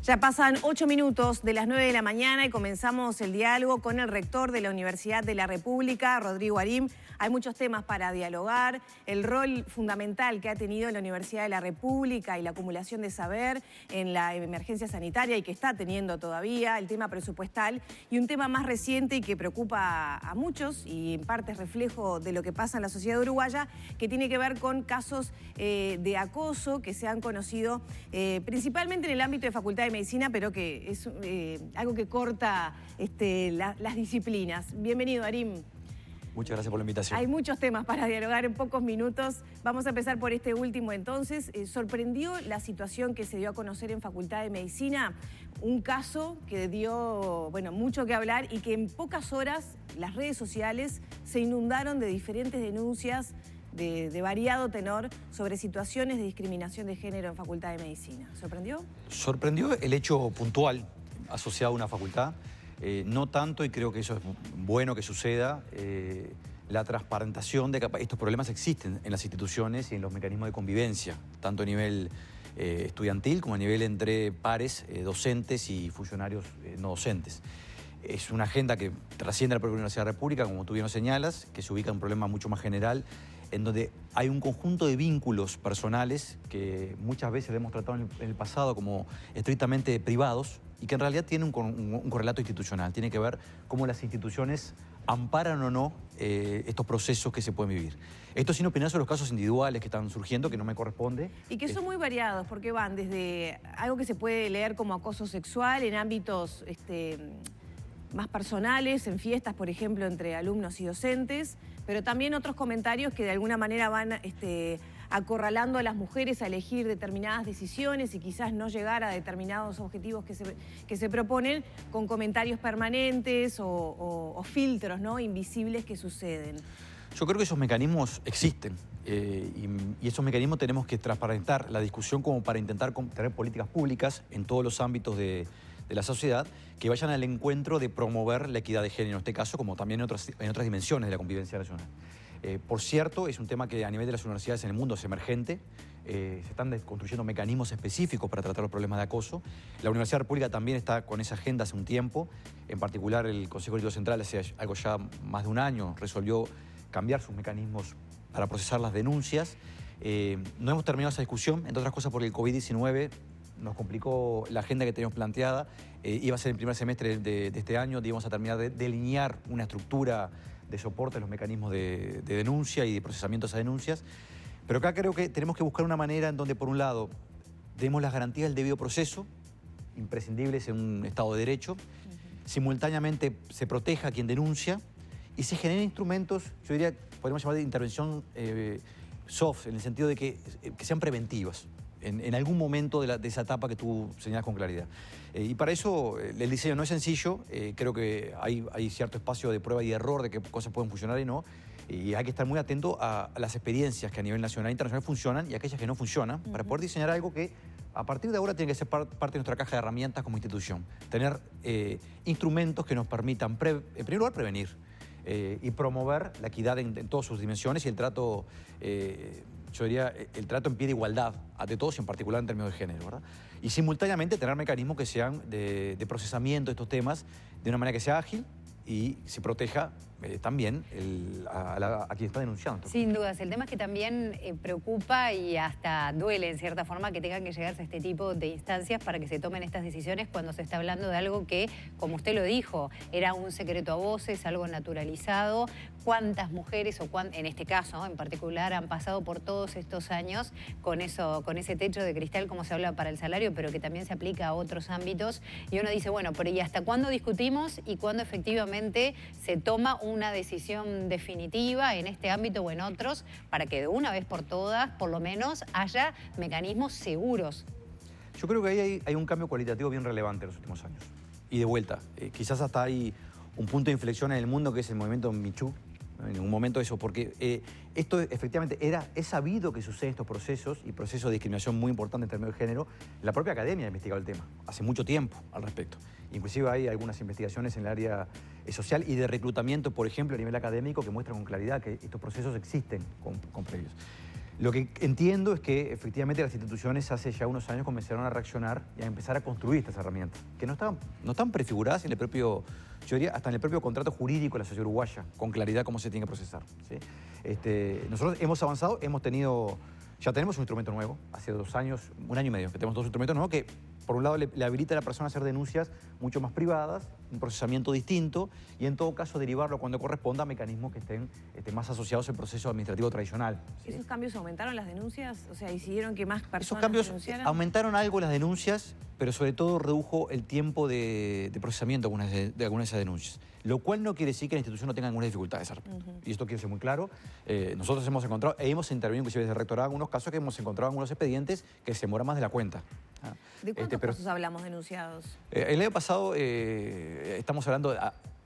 Ya pasan 8 minutos de las 9 de la mañana y comenzamos el diálogo con el rector de la Universidad de la República, Rodrigo Arim. Hay muchos temas para dialogar, el rol fundamental que ha tenido la Universidad de la República y la acumulación de saber en la emergencia sanitaria y que está teniendo todavía, el tema presupuestal y un tema más reciente y que preocupa a muchos y en parte es reflejo de lo que pasa en la sociedad uruguaya, que tiene que ver con casos de acoso que se han conocido principalmente en el ámbito de Facultad de Medicina, pero que es algo que corta las disciplinas. Bienvenido, Arim. Muchas gracias por la invitación. Hay muchos temas para dialogar en pocos minutos. Vamos a empezar por este último entonces. ¿Sorprendió la situación que se dio a conocer en Facultad de Medicina? Un caso que dio mucho que hablar y que en pocas horas las redes sociales se inundaron de diferentes denuncias de variado tenor sobre situaciones de discriminación de género en Facultad de Medicina. ¿Sorprendió? Sorprendió el hecho puntual asociado a una facultad. No tanto, y creo que eso es bueno que suceda, la transparentación de que estos problemas existen en las instituciones y en los mecanismos de convivencia, tanto a nivel estudiantil como a nivel entre pares, docentes y funcionarios no docentes. Es una agenda que trasciende a la propia Universidad de la República, como tú bien lo señalas, que se ubica en un problema mucho más general, en donde hay un conjunto de vínculos personales que muchas veces hemos tratado en el pasado como estrictamente privados y que en realidad tienen un correlato institucional. Tiene que ver cómo las instituciones amparan o no estos procesos que se pueden vivir. Esto sin opinar sobre los casos individuales que están surgiendo, que no me corresponde. Y que son muy variados, porque van desde algo que se puede leer como acoso sexual en ámbitos más personales, en fiestas, por ejemplo, entre alumnos y docentes, pero también otros comentarios que de alguna manera van acorralando a las mujeres a elegir determinadas decisiones y quizás no llegar a determinados objetivos que se proponen con comentarios permanentes o filtros, ¿no?, invisibles que suceden. Yo creo que esos mecanismos existen y esos mecanismos tenemos que transparentar la discusión como para intentar tener políticas públicas en todos los ámbitos de la sociedad que vayan al encuentro de promover la equidad de género en este caso, como también en otras dimensiones de la convivencia nacional. Por cierto, es un tema que a nivel de las universidades en el mundo es emergente. Se están construyendo mecanismos específicos para tratar los problemas de acoso. La Universidad de la República también está con esa agenda hace un tiempo. En particular, el Consejo Directivo Central hace algo ya más de un año resolvió cambiar sus mecanismos para procesar las denuncias. No hemos terminado esa discusión, entre otras cosas porque el COVID-19 nos complicó la agenda que teníamos planteada. Iba a ser el primer semestre de este año, íbamos a terminar de delinear una estructura de soporte a los mecanismos de denuncia y de procesamiento de esas denuncias. Pero acá creo que tenemos que buscar una manera en donde, por un lado, demos las garantías del debido proceso, imprescindibles en un Estado de Derecho, simultáneamente se proteja a quien denuncia y se generen instrumentos, yo diría, podemos llamar de intervención soft, en el sentido de que sean preventivas en algún momento de esa etapa que tú señalas con claridad. Y para eso el diseño no es sencillo, creo que hay cierto espacio de prueba y error de qué cosas pueden funcionar y no, y hay que estar muy atento a las experiencias que a nivel nacional e internacional funcionan y aquellas que no funcionan, para poder diseñar algo que a partir de ahora tiene que ser parte de nuestra caja de herramientas como institución. Tener instrumentos que nos permitan, en primer lugar, prevenir y promover la equidad en todas sus dimensiones y el trato, yo diría, el trato en pie de igualdad de todos y en particular en términos de género, ¿verdad? Y simultáneamente tener mecanismos que sean de procesamiento de estos temas de una manera que sea ágil y se proteja también a quien está denunciando. Sin dudas. El tema es que también preocupa y hasta duele en cierta forma que tengan que llegarse a este tipo de instancias para que se tomen estas decisiones cuando se está hablando de algo que, como usted lo dijo, era un secreto a voces, algo naturalizado. ¿Cuántas mujeres, en este caso en particular, han pasado por todos estos años con ese techo de cristal, como se habla para el salario, pero que también se aplica a otros ámbitos? Y uno dice, bueno, pero ¿y hasta cuándo discutimos y cuándo efectivamente se toma una decisión definitiva en este ámbito o en otros para que de una vez por todas, por lo menos, haya mecanismos seguros? Yo creo que ahí hay un cambio cualitativo bien relevante en los últimos años. Y de vuelta, quizás hasta hay un punto de inflexión en el mundo que es el movimiento Me Too, en un momento eso, porque esto efectivamente es sabido que suceden estos procesos y procesos de discriminación muy importantes en términos de género. La propia academia ha investigado el tema hace mucho tiempo al respecto. Inclusive hay algunas investigaciones en el área social y de reclutamiento, por ejemplo, a nivel académico, que muestran con claridad que estos procesos existen con previos. Lo que entiendo es que efectivamente las instituciones hace ya unos años comenzaron a reaccionar y a empezar a construir estas herramientas, que no están prefiguradas en el propio, yo diría, hasta en el propio contrato jurídico de la sociedad uruguaya, con claridad cómo se tiene que procesar, ¿sí? Nosotros hemos avanzado, ya tenemos un instrumento nuevo, hace 2 años, 1 año y medio, que tenemos 2 instrumentos nuevos que, por un lado, le habilita a la persona a hacer denuncias mucho más privadas, un procesamiento distinto y, en todo caso, derivarlo cuando corresponda a mecanismos que estén más asociados al proceso administrativo tradicional. ¿Sí? ¿Esos cambios aumentaron las denuncias? O sea, ¿decidieron que más personas Esos cambios denunciaran? aumentaron algo las denuncias, pero sobre todo redujo el tiempo de procesamiento de algunas de esas denuncias. Lo cual no quiere decir que la institución no tenga alguna dificultad, y esto quiere ser muy claro. Nosotros hemos encontrado, hemos intervenido inclusive desde el rectorado en algunos casos que hemos encontrado algunos expedientes que se demoran más de la cuenta. ¿De cuántos casos hablamos denunciados? El año pasado, estamos hablando,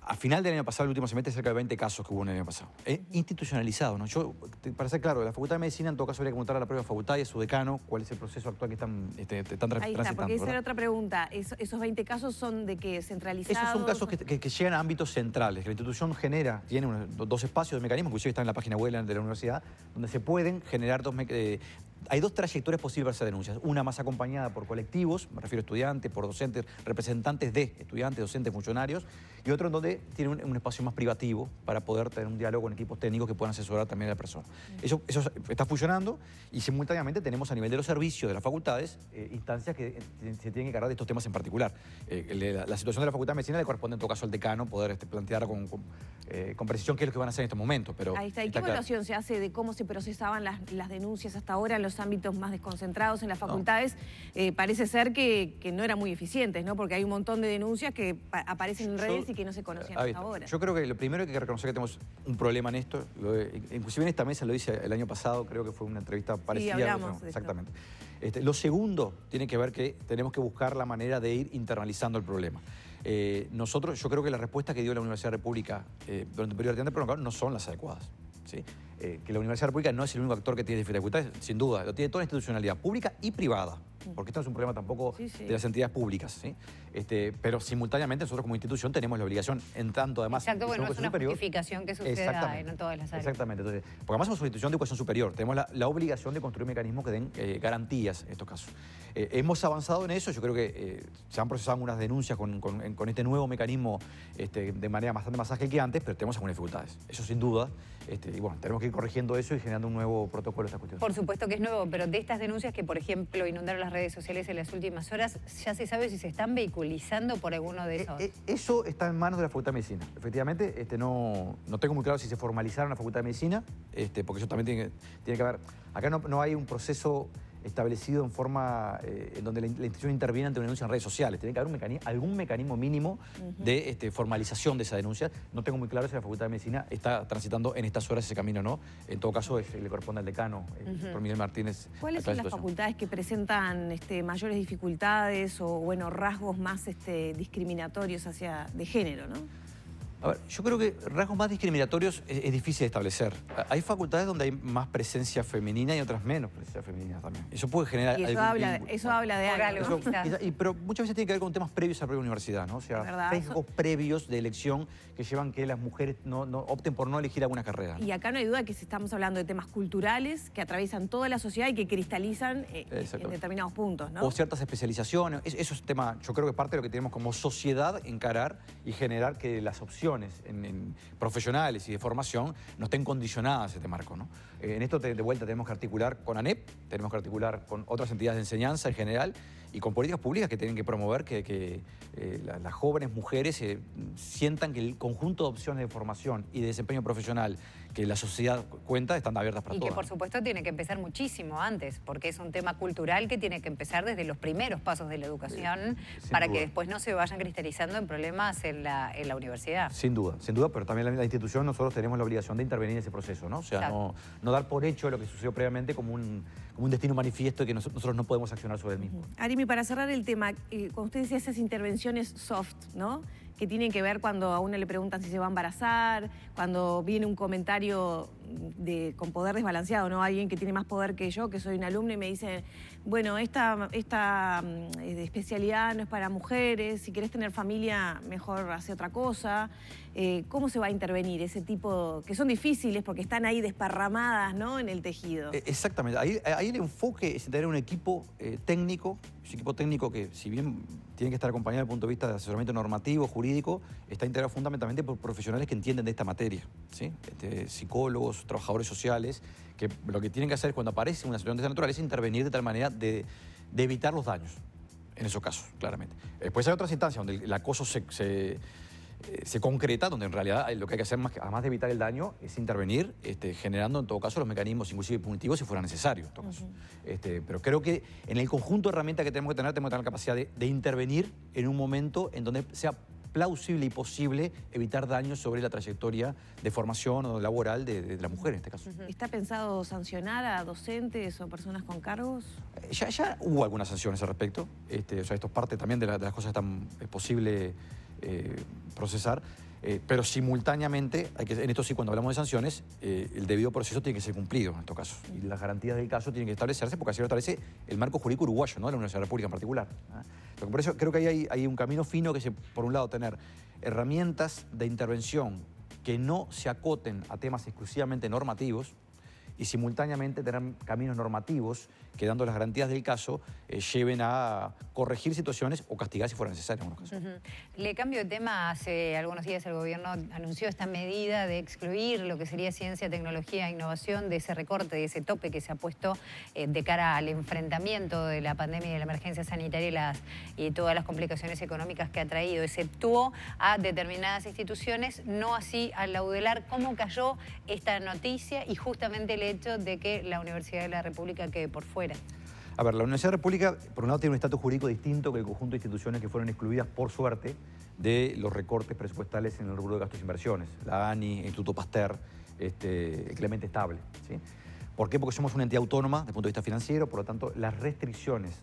a final del año pasado, el último semestre, cerca de 20 casos que hubo en el año pasado. Institucionalizado, ¿no? Yo, para ser claro, la Facultad de Medicina en todo caso habría que preguntar a la propia facultad y a su decano cuál es el proceso actual que están transitando. Ahí está, porque esa era otra pregunta. ¿Esos 20 casos son de qué? ¿Centralizados? Esos son casos que llegan a ámbitos centrales, que la institución genera, tiene 2 espacios de mecanismos, inclusive están en la página web de la universidad, donde se pueden generar hay 2 trayectorias posibles para esas denuncias. Una más acompañada por colectivos, me refiero a estudiantes, por docentes, representantes de estudiantes, docentes, funcionarios, y otro en donde tiene un espacio más privativo para poder tener un diálogo con equipos técnicos que puedan asesorar también a la persona. Eso está funcionando y simultáneamente tenemos a nivel de los servicios de las facultades instancias que se tienen que encargar de estos temas en particular. La situación de la Facultad de Medicina le corresponde en todo caso al decano poder plantear con precisión qué es lo que van a hacer en estos momentos. Pero ahí está. ¿Y qué evaluación se hace de cómo se procesaban las denuncias hasta ahora en los ámbitos más desconcentrados en las facultades? Parece ser que no eran muy eficientes, ¿no? Porque hay un montón de denuncias que aparecen en redes y que no se conocían hasta ahora. Yo creo que lo primero que hay que reconocer que tenemos un problema en esto, inclusive en esta mesa lo hice el año pasado, creo que fue una entrevista parecida. Sí, hablamos de exactamente. Lo segundo tiene que ver que tenemos que buscar la manera de ir internalizando el problema. Yo creo que la respuesta que dio la Universidad República durante un periodo de tiempo no son las adecuadas, ¿sí? Que la Universidad República no es el único actor que tiene dificultades, sin duda, lo tiene toda la institucionalidad, pública y privada, porque esto no es un problema tampoco de las entidades públicas, ¿sí? Pero simultáneamente nosotros como institución tenemos la obligación, en tanto además... Exacto, bueno, es una justificación que suceda en todas las áreas. Exactamente, entonces, porque además somos una institución de educación superior, tenemos la obligación de construir mecanismos que den garantías en estos casos. Hemos avanzado en eso, yo creo que se han procesado algunas denuncias con este nuevo mecanismo de manera bastante más ágil que antes, pero tenemos algunas dificultades, eso sin duda, y bueno, tenemos que ir corrigiendo eso y generando un nuevo protocolo de esta cuestión. Por supuesto que es nuevo, pero de estas denuncias que, por ejemplo, inundaron las redes sociales en las últimas horas, ¿ya se sabe si se están vehiculizando por alguno de esos? Eso está en manos de la Facultad de Medicina. Efectivamente, no tengo muy claro si se formalizaron en la Facultad de Medicina, porque eso también tiene que haber... Acá no hay un proceso establecido en forma en donde la institución interviene ante una denuncia en redes sociales. Tiene que haber algún mecanismo mínimo de formalización de esa denuncia. No tengo muy claro si la Facultad de Medicina está transitando en estas horas ese camino o no. En todo caso, le corresponde al decano, por Miguel Martínez. ¿Cuáles son las facultades que presentan mayores dificultades o, bueno, rasgos más discriminatorios de género, ¿no? A ver, yo creo que rasgos más discriminatorios es difícil de establecer. Hay facultades donde hay más presencia femenina y otras menos presencia femenina también. Eso puede generar... Y eso habla de algo. Pero muchas veces tiene que ver con temas previos a la propia universidad, ¿no? O sea, sesgos previos de elección que llevan que las mujeres no opten por no elegir alguna carrera, ¿no? Y acá no hay duda que estamos hablando de temas culturales que atraviesan toda la sociedad y que cristalizan en determinados puntos, ¿no? O ciertas especializaciones. Eso es tema, yo creo que parte de lo que tenemos como sociedad encarar y generar que las opciones en profesionales y de formación no estén condicionadas a este marco, ¿no? En esto de vuelta tenemos que articular con ANEP, tenemos que articular con otras entidades de enseñanza en general y con políticas públicas que tienen que promover que las jóvenes mujeres sientan que el conjunto de opciones de formación y de desempeño profesional que la sociedad cuenta están abiertas para todas. Y que por supuesto tiene que empezar muchísimo antes, porque es un tema cultural que tiene que empezar desde los primeros pasos de la educación para que después no se vayan cristalizando en problemas en la universidad. Sin duda, pero también la institución, nosotros tenemos la obligación de intervenir en ese proceso, ¿no? O sea, no dar por hecho lo que sucedió previamente como un destino manifiesto y que nosotros no podemos accionar sobre el mismo. Arimi, para cerrar el tema, cuando usted decía esas intervenciones soft, ¿no? que tienen que ver cuando a uno le preguntan si se va a embarazar, cuando viene un comentario con poder desbalanceado, ¿no? Alguien que tiene más poder que yo, que soy un alumno, y me dice, bueno, esta especialidad no es para mujeres, si querés tener familia, mejor hace otra cosa. ¿Cómo se va a intervenir ese tipo, que son difíciles porque están ahí desparramadas, ¿no?, en el tejido? Exactamente. Ahí el enfoque es tener un equipo técnico, que si bien tiene que estar acompañado desde el punto de vista de asesoramiento normativo, jurídico, está integrado fundamentalmente por profesionales que entienden de esta materia, ¿sí? Psicólogos, trabajadores sociales, que lo que tienen que hacer cuando aparece una situación de esta naturaleza es intervenir de tal manera de evitar los daños, en esos casos, claramente. Después hay otras instancias donde el acoso se concreta, donde en realidad lo que hay que hacer, además de evitar el daño, es intervenir, generando en todo caso los mecanismos, inclusive punitivos, si fuera necesario. En todo caso. Pero creo que en el conjunto de herramientas que tenemos que tener la capacidad de intervenir en un momento en donde sea plausible y posible evitar daños sobre la trayectoria de formación o laboral de la mujer en este caso. ¿Está pensado sancionar a docentes o personas con cargos? Ya hubo algunas sanciones al respecto. O sea, esto es parte también de las cosas que están posible procesar, pero simultáneamente, en esto sí, cuando hablamos de sanciones, el debido proceso tiene que ser cumplido en estos casos. Y las garantías del caso tienen que establecerse porque así lo establece el marco jurídico uruguayo, ¿no?, de la Universidad de la República en particular. Por eso creo que hay un camino fino que es, por un lado, tener herramientas de intervención que no se acoten a temas exclusivamente normativos, y simultáneamente tener caminos normativos que, dando las garantías del caso, lleven a corregir situaciones o castigar si fuera necesario en algunos casos. Le cambio de tema. Hace algunos días el gobierno anunció esta medida de excluir lo que sería ciencia, tecnología e innovación de ese recorte, de ese tope que se ha puesto de cara al enfrentamiento de la pandemia y de la emergencia sanitaria y todas las complicaciones económicas que ha traído. Exceptuó a determinadas instituciones, no así al Laudelar. ¿Cómo cayó esta noticia y justamente el hecho de que la Universidad de la República quede por fuera? A ver, la Universidad de la República, por un lado, tiene un estatus jurídico distinto que el conjunto de instituciones que fueron excluidas, por suerte, de los recortes presupuestales en el rubro de gastos e inversiones. La ANI, el Instituto Pasteur, el Clemente Estable, ¿sí? ¿Por qué? Porque somos una entidad autónoma desde el punto de vista financiero, por lo tanto, las restricciones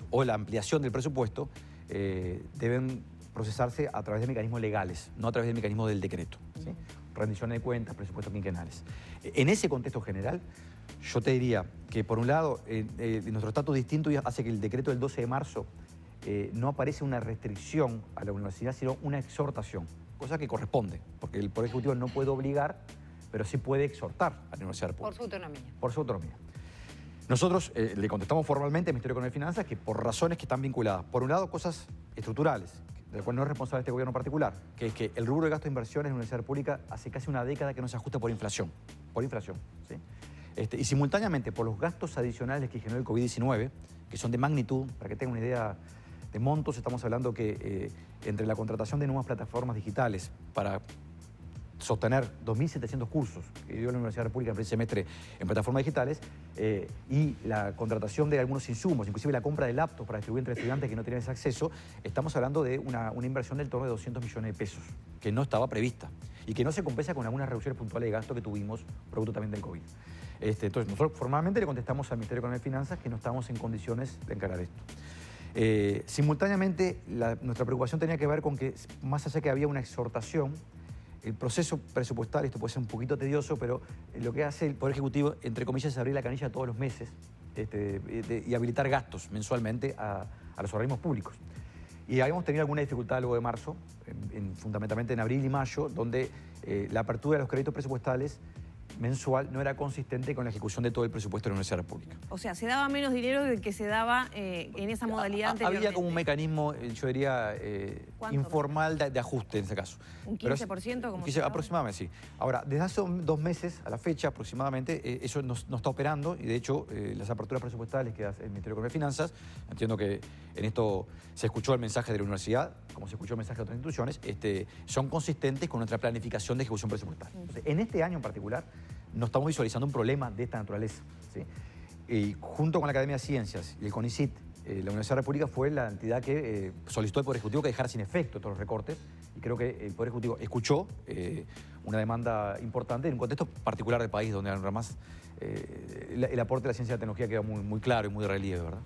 o la ampliación del presupuesto deben procesarse a través de mecanismos legales, no a través del mecanismo del decreto, ¿sí? Rendición de cuentas, presupuestos quinquenales. En ese contexto general, yo te diría que, por un lado, nuestro estatus distinto hace que el decreto del 12 de marzo no aparece una restricción a la universidad, sino una exhortación, cosa que corresponde, porque el Poder Ejecutivo no puede obligar, pero sí puede exhortar a la Universidad Pública. Por su autonomía. Por su autonomía. Nosotros le contestamos formalmente al Ministerio de Economía y Finanzas que, por razones que están vinculadas, por un lado, cosas estructurales, de la cual no es responsable este gobierno particular, que es que el rubro de gasto de inversiones en la Universidad Pública hace casi una década que no se ajusta por inflación, ¿sí? Y simultáneamente por los gastos adicionales que generó el COVID-19, que son de magnitud, para que tengan una idea de montos, estamos hablando que entre la contratación de nuevas plataformas digitales para sostener 2.700 cursos que dio la Universidad de la República en el primer semestre en plataformas digitales y la contratación de algunos insumos, inclusive la compra de laptops para distribuir entre estudiantes que no tenían ese acceso, estamos hablando de una inversión del torno de 200 millones de pesos, que no estaba prevista y que no se compensa con algunas reducciones puntuales de gasto que tuvimos producto también del COVID. Entonces, nosotros formalmente le contestamos al Ministerio de Economía y Finanzas que no estamos en condiciones de encarar esto. Simultáneamente, nuestra preocupación tenía que ver con que, más allá que había una exhortación, el proceso presupuestario, esto puede ser un poquito tedioso, pero lo que hace el Poder Ejecutivo, entre comillas, es abrir la canilla todos los meses y habilitar gastos mensualmente a los organismos públicos. Y habíamos tenido alguna dificultad luego de marzo, fundamentalmente en abril y mayo, donde la apertura de los créditos presupuestales mensual no era consistente con la ejecución de todo el presupuesto de la Universidad de la República. O sea, se daba menos dinero del que se daba en esa modalidad anteriormente. Había como un mecanismo, yo diría, informal de ajuste en ese caso. ¿Un 15%? Como aproximadamente, sí. Ahora, desde hace 2 meses a la fecha aproximadamente, eso no está operando y de hecho las aperturas presupuestales que hace el Ministerio de Economía y Finanzas, entiendo que en esto se escuchó el mensaje de la universidad, como se escuchó el mensaje de otras instituciones, son consistentes con nuestra planificación de ejecución presupuestaria. Entonces, en este año en particular, no estamos visualizando un problema de esta naturaleza, ¿sí? Y junto con la Academia de Ciencias y el CONICYT, la Universidad de la República fue la entidad que solicitó al Poder Ejecutivo que dejara sin efecto todos los recortes y creo que el Poder Ejecutivo escuchó una demanda importante en un contexto particular del país donde además el aporte de la ciencia y la tecnología queda muy claro y muy de relieve, ¿verdad?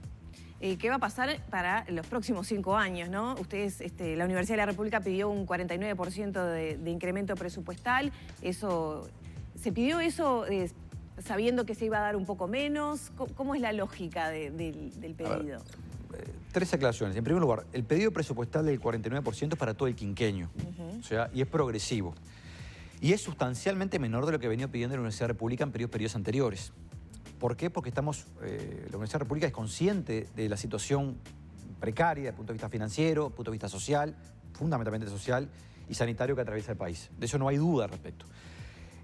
¿Qué va a pasar para los próximos 5 años, ¿no? Ustedes, la Universidad de la República pidió un 49% de incremento presupuestal. ¿Se pidió eso sabiendo que se iba a dar un poco menos? ¿Cómo es la lógica del pedido? Tres aclaraciones. En primer lugar, el pedido presupuestal del 49% es para todo el quinquenio, o sea, y es progresivo. Y es sustancialmente menor de lo que ha venido pidiendo la Universidad de la República en periodos anteriores. ¿Por qué? Porque la Universidad de la República es consciente de la situación precaria desde el punto de vista financiero, desde el punto de vista social, fundamentalmente social y sanitario que atraviesa el país. De eso no hay duda al respecto.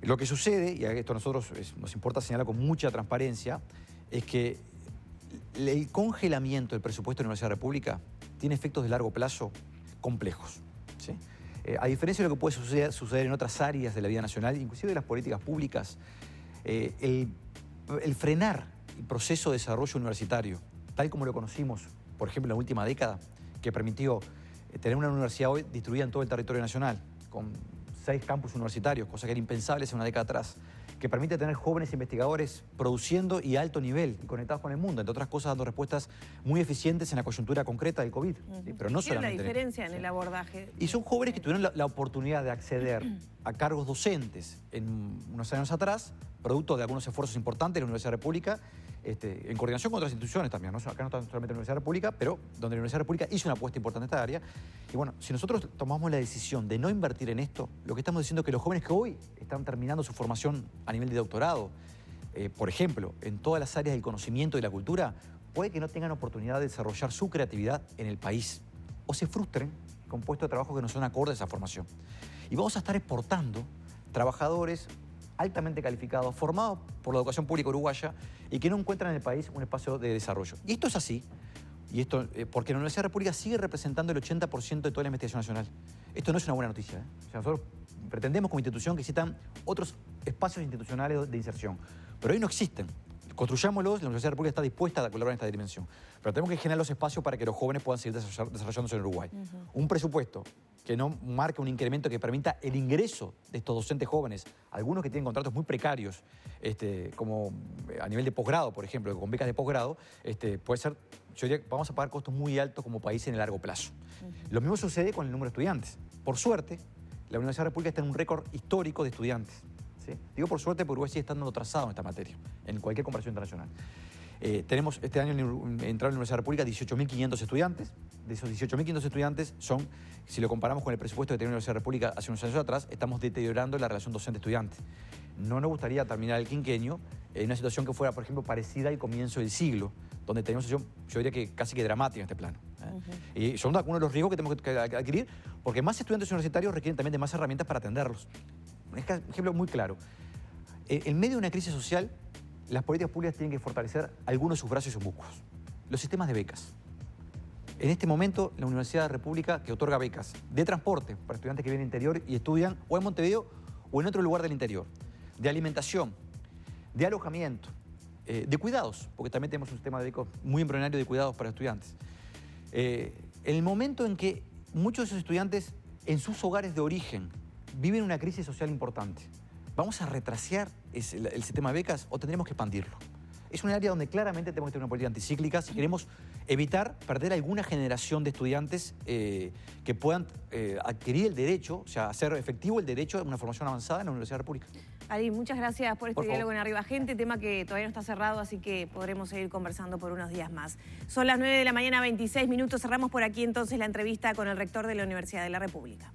Lo que sucede, y a esto a nosotros nos importa señalar con mucha transparencia, es que el congelamiento del presupuesto de la Universidad de la República tiene efectos de largo plazo complejos, ¿sí? A diferencia de lo que puede suceder en otras áreas de la vida nacional, inclusive de las políticas públicas, el frenar el proceso de desarrollo universitario, tal como lo conocimos, por ejemplo, en la última década, que permitió tener una universidad hoy distribuida en todo el territorio nacional, con 6 campus universitarios, cosa que era impensable hace una década atrás, que permite tener jóvenes investigadores produciendo y a alto nivel y conectados con el mundo, entre otras cosas dando respuestas muy eficientes en la coyuntura concreta del COVID. ¿Sí? Pero no solamente la diferencia en el abordaje. Y son jóvenes que tuvieron la oportunidad de acceder a cargos docentes en unos años atrás, producto de algunos esfuerzos importantes de la Universidad de la República, en coordinación con otras instituciones también, ¿no? Acá no está solamente la Universidad de la República, pero donde la Universidad de la República hizo una apuesta importante en esta área. Y bueno, si nosotros tomamos la decisión de no invertir en esto, lo que estamos diciendo es que los jóvenes que hoy están terminando su formación a nivel de doctorado, por ejemplo, en todas las áreas del conocimiento y la cultura, puede que no tengan oportunidad de desarrollar su creatividad en el país o se frustren con puestos de trabajo que no son acordes a esa formación. Y vamos a estar exportando trabajadores altamente calificados, formados por la educación pública uruguaya y que no encuentran en el país un espacio de desarrollo. Y esto es así, porque la Universidad de la República sigue representando el 80% de toda la investigación nacional. Esto no es una buena noticia, ¿eh? O sea, nosotros pretendemos como institución que existan otros espacios institucionales de inserción, pero hoy no existen. Construyámoslos, la Universidad de la República está dispuesta a colaborar en esta dimensión. Pero tenemos que generar los espacios para que los jóvenes puedan seguir desarrollándose en Uruguay. Un presupuesto que no marque un incremento que permita el ingreso de estos docentes jóvenes, algunos que tienen contratos muy precarios, como a nivel de posgrado, por ejemplo, con becas de posgrado, puede ser, yo diría que vamos a pagar costos muy altos como país en el largo plazo. Lo mismo sucede con el número de estudiantes. Por suerte, la Universidad de la República está en un récord histórico de estudiantes. ¿Sí? Digo por suerte porque Uruguay sigue estando atrasado en esta materia, en cualquier comparación internacional. Tenemos este año entraron en la Universidad de la República 18.500 estudiantes. De esos 18.500 estudiantes si lo comparamos con el presupuesto que tenía la Universidad de la República hace unos años atrás, estamos deteriorando la relación docente-estudiante. No nos gustaría terminar el quinquenio en una situación que fuera, por ejemplo, parecida al comienzo del siglo, donde tenemos una situación, yo diría que casi que dramática en este plano. Y son algunos de los riesgos que tenemos que adquirir, porque más estudiantes universitarios requieren también de más herramientas para atenderlos. Un ejemplo muy claro. En medio de una crisis social, las políticas públicas tienen que fortalecer algunos de sus brazos y sus músculos. Los sistemas de becas. En este momento, la Universidad de la República, que otorga becas de transporte para estudiantes que vienen del interior y estudian o en Montevideo o en otro lugar del interior, de alimentación, de alojamiento, de cuidados, porque también tenemos un sistema de becas muy embrionario de cuidados para estudiantes. En el momento en que muchos de esos estudiantes en sus hogares de origen viven una crisis social importante, ¿vamos a retrasear el sistema de becas o tendremos que expandirlo? Es un área donde claramente tenemos que tener una política anticíclica si queremos evitar perder alguna generación de estudiantes que puedan adquirir el derecho, o sea, hacer efectivo el derecho a una formación avanzada en la Universidad de la República. Ari, muchas gracias por este diálogo en Arriba Gente, tema que todavía no está cerrado, así que podremos seguir conversando por unos días más. Son las 9 de la mañana, 26 minutos. Cerramos por aquí entonces la entrevista con el rector de la Universidad de la República.